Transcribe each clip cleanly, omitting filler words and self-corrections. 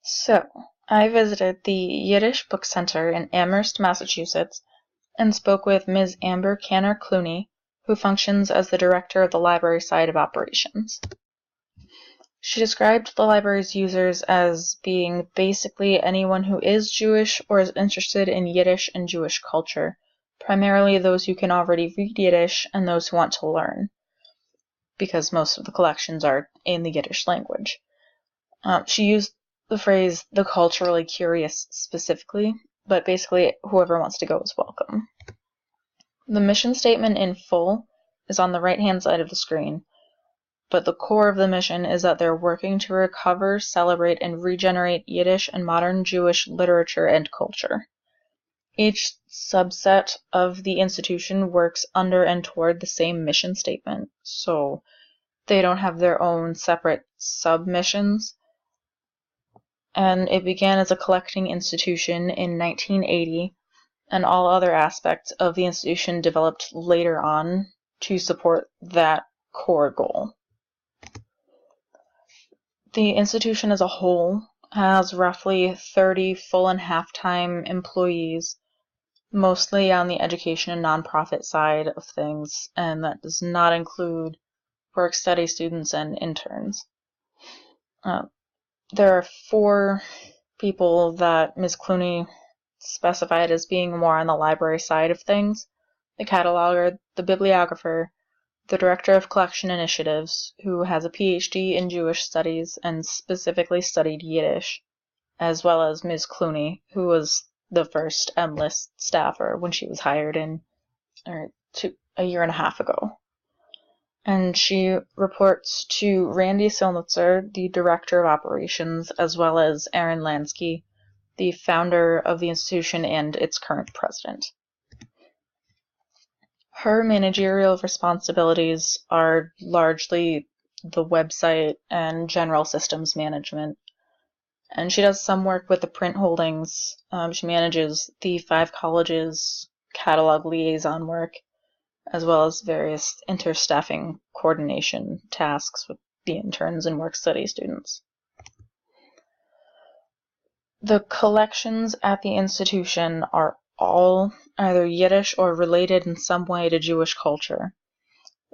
So, I visited the Yiddish Book Center in Amherst, Massachusetts, and spoke with Ms. Amber Canner-Clooney, who functions as the director of the library side of operations. She described the library's users as being basically anyone who is Jewish or is interested in Yiddish and Jewish culture, primarily those who can already read Yiddish and those who want to learn, because most of the collections are in the Yiddish language. She used the phrase "the culturally curious" specifically, but basically whoever wants to go is welcome. The mission statement in full is on the right-hand side of the screen, but the core of the mission is that they're working to recover, celebrate, and regenerate Yiddish and modern Jewish literature and culture. Each subset of the institution works under and toward the same mission statement, so they don't have their own separate sub-missions. And it began as a collecting institution in 1980, and all other aspects of the institution developed later on to support that core goal. The institution as a whole has roughly 30 full and half-time employees, mostly on the education and nonprofit side of things, and that does not include work-study students and interns. There are 4 people that Ms. Clooney specified as being more on the library side of things: the cataloger, the bibliographer, the director of collection initiatives, who has a PhD in Jewish studies and specifically studied Yiddish, as well as Ms. Clooney, who was the first LIS staffer when she was hired a year and a half ago. And she reports to Randy Silnitzer, the director of operations, as well as Aaron Lansky, the founder of the institution and its current president. Her managerial responsibilities are largely the website and general systems management, and she does some work with the print holdings. She manages the 5 colleges' catalog liaison work, as well as various interstaffing coordination tasks with the interns and work-study students. The collections at the institution are all either Yiddish or related in some way to Jewish culture.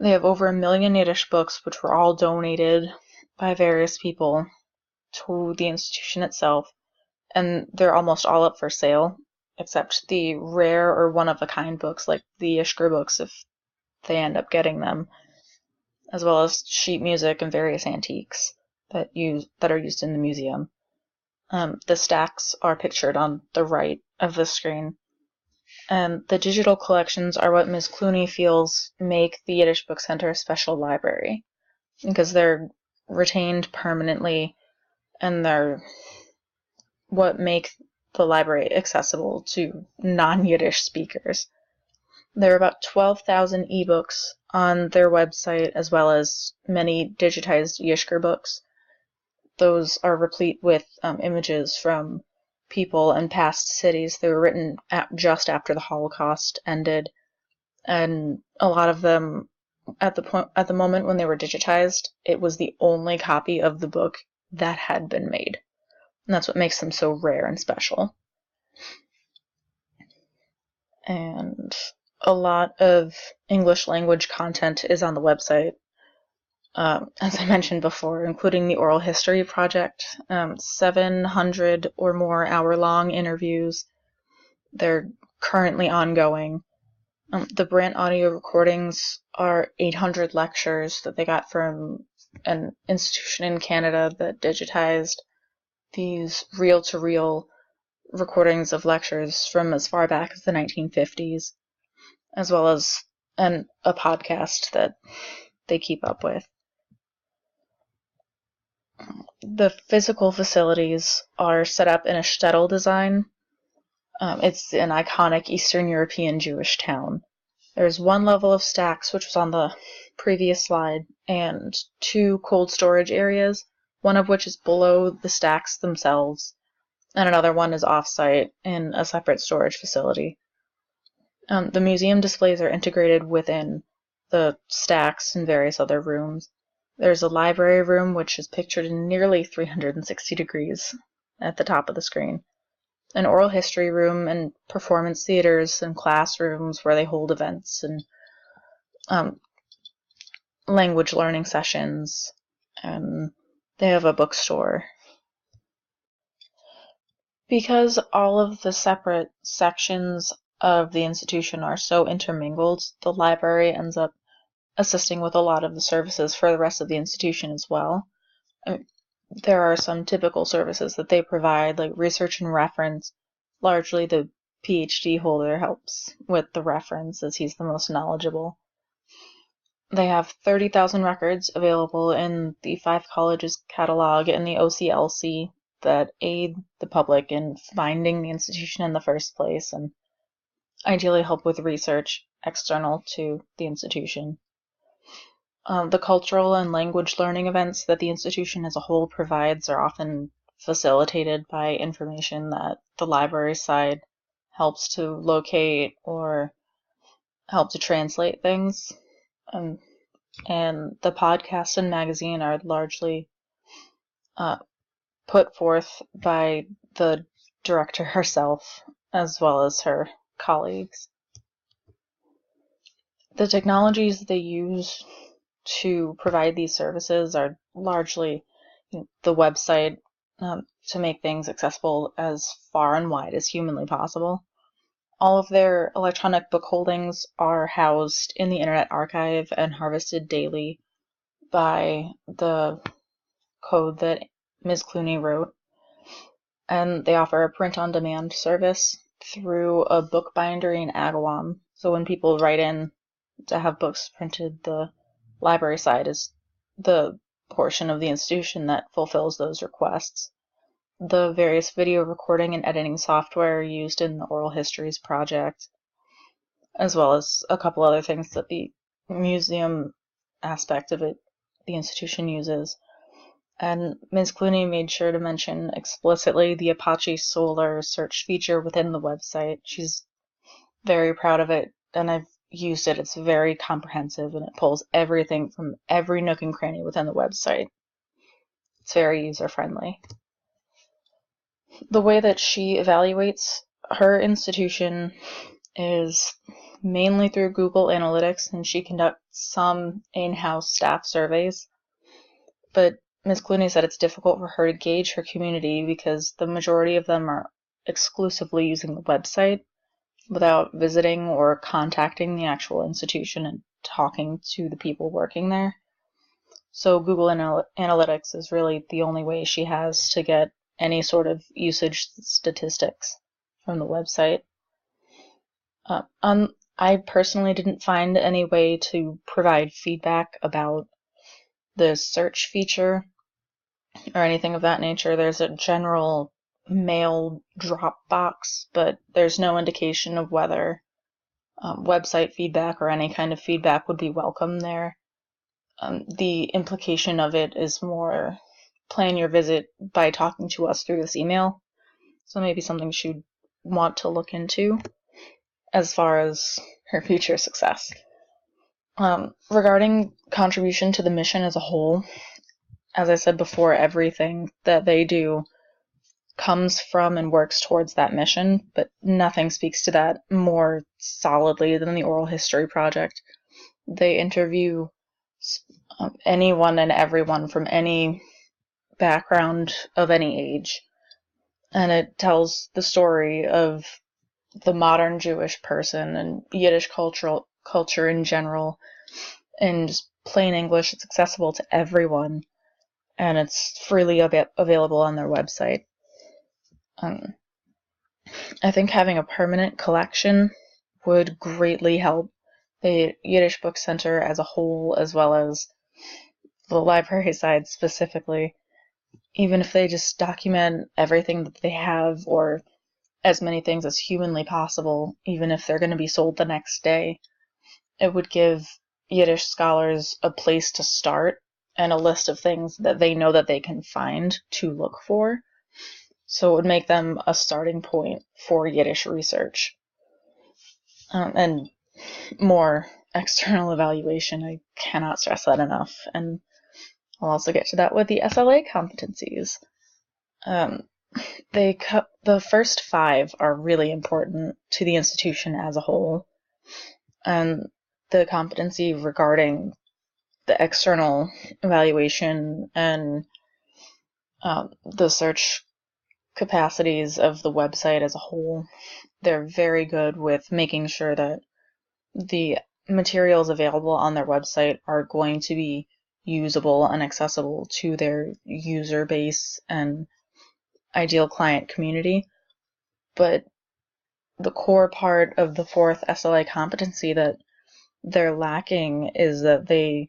They have over 1 million Yiddish books, which were all donated by various people to the institution itself, and they're almost all up for sale, except the rare or one-of-a-kind books like the Yishker books, if they end up getting them, as well as sheet music and various antiques that are used in the museum. The stacks are pictured on the right of the screen, and the digital collections are what Ms. Clooney feels make the Yiddish Book Center a special library, because they're retained permanently, and they're what make the library accessible to non-Yiddish speakers. There are about 12,000 ebooks on their website, as well as many digitized Yishker books. Those are replete with images from people and past cities. They were written just after the Holocaust ended, and a lot of them, at the moment when they were digitized, it was the only copy of the book that had been made. And that's what makes them so rare and special. And a lot of English language content is on the website, as I mentioned before, including the Oral History Project, 700 or more hour-long interviews. They're currently ongoing. The Brant audio recordings are 800 lectures that they got from an institution in Canada that digitized these reel-to-reel recordings of lectures from as far back as the 1950s, as well as a podcast that they keep up with. The physical facilities are set up in a shtetl design. It's an iconic Eastern European Jewish town. There's 1 level of stacks, which was on the previous slide, and 2 cold storage areas, one of which is below the stacks themselves, and another one is off-site in a separate storage facility. The museum displays are integrated within the stacks and various other rooms. There's a library room, which is pictured in nearly 360 degrees, at the top of the screen, an oral history room, and performance theaters and classrooms where they hold events and language learning sessions, and they have a bookstore. Because all of the separate sections of the institution are so intermingled, the library ends up assisting with a lot of the services for the rest of the institution as well. There are some typical services that they provide, like research and reference. Largely the PhD holder helps with the reference, as he's the most knowledgeable. They have 30,000 records available in the 5 colleges catalog and the OCLC that aid the public in finding the institution in the first place and ideally help with research external to the institution. The cultural and language learning events that the institution as a whole provides are often facilitated by information that the library side helps to locate or help to translate things. And the podcast and magazine are largely put forth by the director herself, as well as her colleagues. The technologies they use to provide these services are largely the website to make things accessible as far and wide as humanly possible. All of their electronic book holdings are housed in the Internet Archive and harvested daily by the code that Ms. Clooney wrote. And they offer a print-on-demand service through a bookbinder in Agawam. So when people write in to have books printed, the library side is the portion of the institution that fulfills those requests. The various video recording and editing software used in the Oral Histories project, as well as a couple other things that the museum aspect of it, the institution uses. And Ms. Clooney made sure to mention explicitly the Apache Solr search feature within the website. She's very proud of it, and I've used it. It's very comprehensive, and it pulls everything from every nook and cranny within the website. It's very user-friendly. The way that she evaluates her institution is mainly through Google Analytics, and she conducts some in-house staff surveys. But Ms. Clooney said it's difficult for her to gauge her community because the majority of them are exclusively using the website without visiting or contacting the actual institution and talking to the people working there. So Google Analytics is really the only way she has to get any sort of usage statistics from the website. I personally didn't find any way to provide feedback about the search feature or anything of that nature. There's a general mail drop box, but there's no indication of whether website feedback or any kind of feedback would be welcome there. The implication of it is more plan your visit by talking to us through this email. So maybe something she'd want to look into as far as her future success. Regarding contribution to the mission as a whole, as I said before, everything that they do comes from and works towards that mission, but nothing speaks to that more solidly than the Oral History Project. They interview anyone and everyone from any background of any age, and it tells the story of the modern Jewish person and Yiddish culture in general, in just plain English. It's accessible to everyone, and it's freely available on their website. I think having a permanent collection would greatly help the Yiddish Book Center as a whole, as well as the library side specifically. Even if they just document everything that they have, or as many things as humanly possible, even if they're going to be sold the next day, it would give Yiddish scholars a place to start and a list of things that they know that they can find to look for. So it would make them a starting point for Yiddish research. And more external evaluation, I cannot stress that enough. And I'll also get to that with the SLA competencies. the first 5 are really important to the institution as a whole, and the competency regarding the external evaluation and the search capacities of the website as a whole. They're very good with making sure that the materials available on their website are going to be usable and accessible to their user base and ideal client community. But the core part of the 4th SLA competency that they're lacking is that they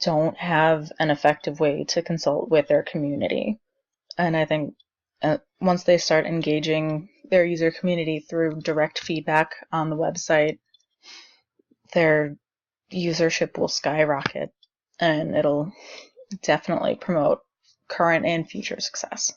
don't have an effective way to consult with their community. And I think once they start engaging their user community through direct feedback on the website, their usership will skyrocket, and it'll definitely promote current and future success.